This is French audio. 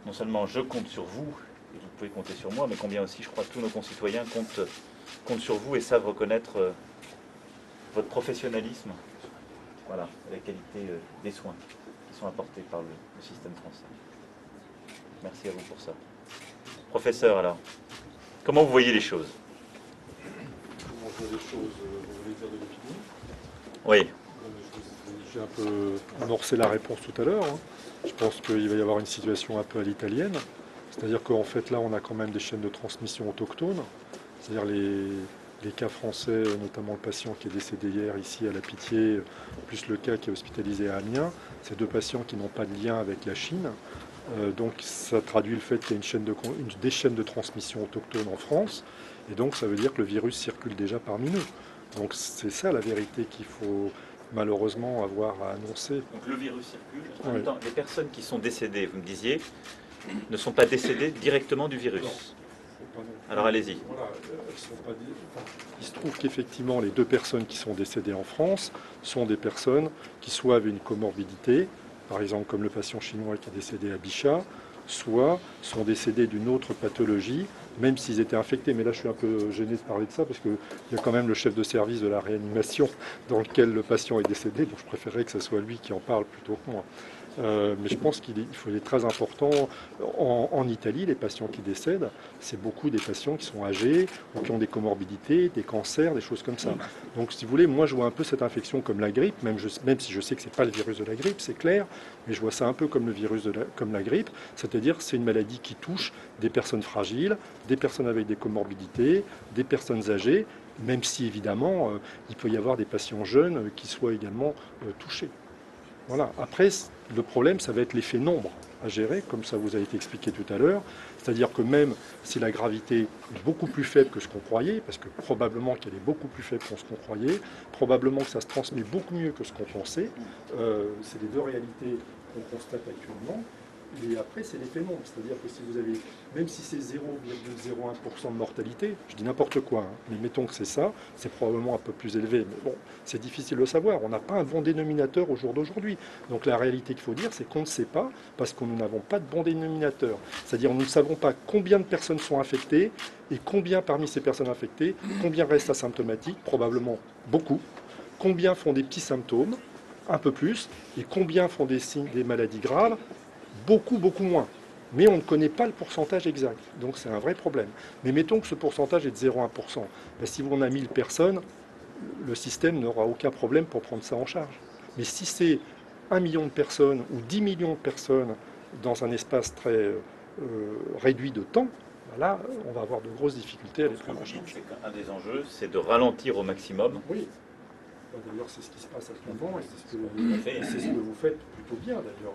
non seulement je compte sur vous, et vous pouvez compter sur moi, mais combien aussi je crois que tous nos concitoyens comptent sur vous et savent reconnaître votre professionnalisme, voilà, et la qualité des soins qui sont apportés par le système français. Merci à vous pour ça. Professeur, alors, comment vous voyez les choses? Comment je vois les choses, vous voulez dire de l'opinion? Oui. J'ai un peu amorcé la réponse tout à l'heure. Je pense qu'il va y avoir une situation un peu à l'italienne. C'est-à-dire qu'en fait, là, on a quand même des chaînes de transmission autochtones. C'est-à-dire les cas français, notamment le patient qui est décédé hier ici à La Pitié, plus le cas qui est hospitalisé à Amiens. C'est deux patients qui n'ont pas de lien avec la Chine. Donc ça traduit le fait qu'il y a des chaînes de transmission autochtones en France. Et donc ça veut dire que le virus circule déjà parmi nous. Donc c'est ça la vérité qu'il faut malheureusement avoir à annoncer. Donc le virus circule. En même temps, les personnes qui sont décédées, vous me disiez, ne sont pas décédées directement du virus. Non. Alors allez-y. Voilà, il se trouve qu'effectivement les deux personnes qui sont décédées en France sont des personnes qui soit avaient une comorbidité, par exemple comme le patient chinois qui est décédé à Bichat, soit sont décédés d'une autre pathologie, même s'ils étaient infectés. Mais là, je suis un peu gêné de parler de ça, parce qu'il y a quand même le chef de service de la réanimation dans lequel le patient est décédé, donc je préférerais que ce soit lui qui en parle plutôt que moi. Mais je pense qu'il est très important. En Italie, les patients qui décèdent, c'est beaucoup des patients qui sont âgés ou qui ont des comorbidités, des cancers, des choses comme ça. Donc, si vous voulez, moi, je vois un peu cette infection comme la grippe, même si je sais que ce n'est pas le virus de la grippe, c'est clair, mais je vois ça un peu comme le virus comme la grippe, c'est-à-dire c'est une maladie qui touche des personnes fragiles, des personnes avec des comorbidités, des personnes âgées, même si, évidemment, il peut y avoir des patients jeunes qui soient également touchés. Voilà. Après, le problème, ça va être l'effet nombre à gérer, comme ça vous a été expliqué tout à l'heure. C'est-à-dire que même si la gravité est beaucoup plus faible que ce qu'on croyait, parce que probablement qu'elle est beaucoup plus faible que ce qu'on croyait, probablement que ça se transmet beaucoup mieux que ce qu'on pensait, c'est les deux réalités qu'on constate actuellement. Et après, c'est l'effet nombre. C'est-à-dire que si vous avez, même si c'est 0,01% de mortalité, je dis n'importe quoi, mais mettons que c'est ça, c'est probablement un peu plus élevé. Mais bon, c'est difficile de le savoir. On n'a pas un bon dénominateur au jour d'aujourd'hui. Donc la réalité qu'il faut dire, c'est qu'on ne sait pas, parce que nous n'avons pas de bon dénominateur. C'est-à-dire nous ne savons pas combien de personnes sont infectées, et combien parmi ces personnes infectées, combien restent asymptomatiques, probablement beaucoup, combien font des petits symptômes, un peu plus, et combien font des signes, des maladies graves, beaucoup, beaucoup moins. Mais on ne connaît pas le pourcentage exact. Donc c'est un vrai problème. Mais mettons que ce pourcentage est de 0,1%. Ben, si on a 1000 personnes, le système n'aura aucun problème pour prendre ça en charge. Mais si c'est 1 million de personnes ou 10 millions de personnes dans un espace très réduit de temps, ben là, on va avoir de grosses difficultés à les prendre en charge. Un des enjeux, c'est de ralentir au maximum. Oui. D'ailleurs, c'est ce qui se passe à ce moment, et c'est ce que vous faites plutôt bien d'ailleurs.